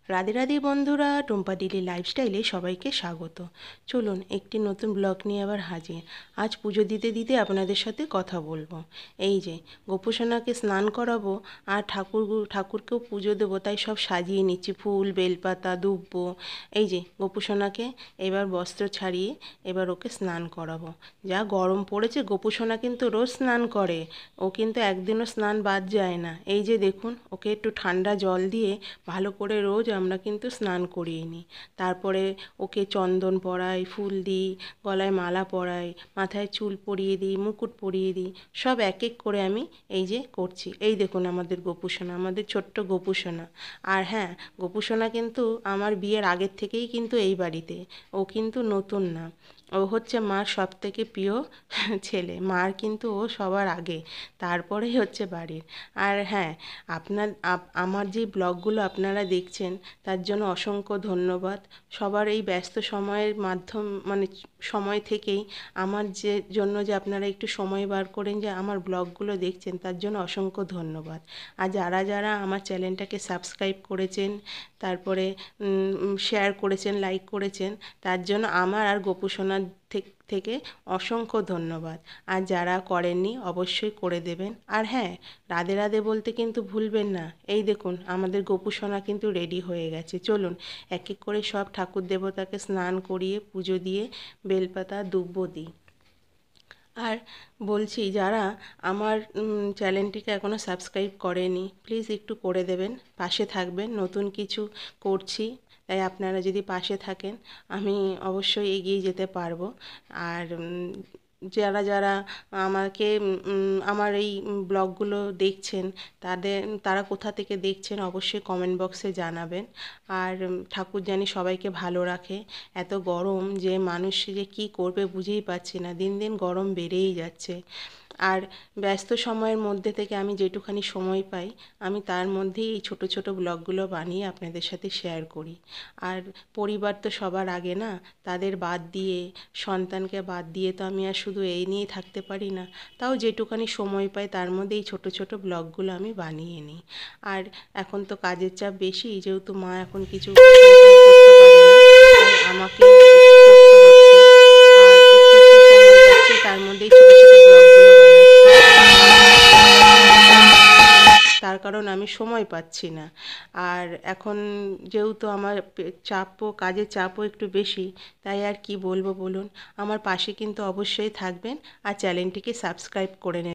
রাধে রাধে বন্ধুরা, টুম্পা ডেলি লাইফস্টাইলে সবাইকে স্বাগত। চলুন একটি নতুন ব্লগ নিয়ে আবার হাজির। আজ পুজো দিতে দিতে আপনাদের সাথে কথা বলবো। এই যে গোপুসোনাকে স্নান করাবো আর ঠাকুরকেও পুজো দেবো, তাই সব সাজিয়ে নিচ্ছি, ফুল, বেলপাতা, দুব্বো। এই যে গোপুসোনাকে এবার বস্ত্র ছাড়িয়ে এবার ওকে স্নান করাবো। যা গরম পড়েছে, গোপুসোনা কিন্তু রোজ স্নান করে, ও কিন্তু একদিনও স্নান বাদ যায় না। এই যে দেখুন, ওকে একটু ঠান্ডা জল দিয়ে ভালো করে রোজ আমরা কিন্তু স্নান করিয়ে নিই। তারপরে ওকে চন্দন পরাই, ফুল দিই, গলায় মালা পরাই, মাথায় চুল পরিয়ে দিই, মুকুট পরিয়ে দিই, সব এক এক করে আমি এই যে করছি। এই দেখুন আমাদের গোপুসোনা, আমাদের ছোট্ট গোপুসোনা। আর হ্যাঁ, গোপুসোনা কিন্তু আমার বিয়ের আগের থেকেই কিন্তু এই বাড়িতে, ও কিন্তু নতুন না। ও হচ্ছে মার সব থেকে প্রিয় ছেলে, মার কিন্তু ও সবার আগে, তারপরেই হচ্ছে বাড়ির। আর হ্যাঁ, আমার যে ব্লগগুলো আপনারা দেখছেন তার জন্য অসংখ্য ধন্যবাদ। সবার এই ব্যস্ত সময়ের সময় থেকেই আমার জন্য যে আপনারা একটু সময় বার করেন যে আমার ব্লগগুলো দেখছেন, তার জন্য অসংখ্য ধন্যবাদ। আর যারা যারা আমার চ্যানেলটাকে সাবস্ক্রাইব করেছেন, তারপরে শেয়ার করেছেন, লাইক করেছেন, তার জন্য আমার আর গোপুসোনার থেকে অসংখ্য ধন্যবাদ। আর যারা করেননি অবশ্যই করে দেবেন। আর হ্যাঁ, রাধে রাধে বলতে কিন্তু ভুলবেন না। এই দেখুন আমাদের গোপুসোনা কিন্তু রেডি হয়ে গেছে। চলুন এক এক করে সব ঠাকুর দেবতাকে স্নান করিয়ে পুজো দিয়ে বেলপাতা দুব্বো দিই। আর বলছি, যারা আমার চ্যানেলটিকে এখনও সাবস্ক্রাইব করেনি, প্লিজ একটু করে দেবেন, পাশে থাকবেন। নতুন কিছু করছি, তাই আপনারা যদি পাশে থাকেন আমি অবশ্যই এগিয়ে যেতে পারবো। আর যারা যারা আমাকে আমার এই ব্লগগুলো দেখছেন, তারা কোথা থেকে দেখছেন অবশ্যই কমেন্ট বক্সে জানাবেন। আর ঠাকুর জানি সবাইকে ভালো রাখে। এত গরম যে মানুষ যে কী করবে বুঝেই পাচ্ছি না, দিন দিন গরম বেড়েই যাচ্ছে। আর ব্যস্ত সময়ের মধ্যে থেকে আমি যেটুখানি সময় পাই, আমি তার মধ্যেই এই ছোট ছোট ব্লগগুলো বানিয়ে আপনাদের সাথে শেয়ার করি। আর পরিবার তো সবার আগে না, তাদের বাদ দিয়ে, সন্তানকে বাদ দিয়ে তো আমি আর শুধু এই নিয়েই থাকতে পারি না। তাও যেটুখানি সময় পাই তার মধ্যে এই ছোট ছোট ব্লগগুলো আমি বানিয়ে নিই। আর এখন তো কাজের চাপ বেশি, যেহেতু মা এখন কিছু করতে পারে না, তাই আমাকে করতে হচ্ছে। আর একটু একটু সময় পাচ্ছি, তার মধ্যেই ছোট ছোট ব্লগগুলো বানাচ্ছি, তার কারণ আমি সময় পাচ্ছি না। আর এখন যেহেতু আমার কাজের চাপও একটু বেশি, তাই আর কি বলবো বলুন। আমার পাশে কিন্তু অবশ্যই থাকবেন আর চ্যানেলটিকে সাবস্ক্রাইব করে নেবেন।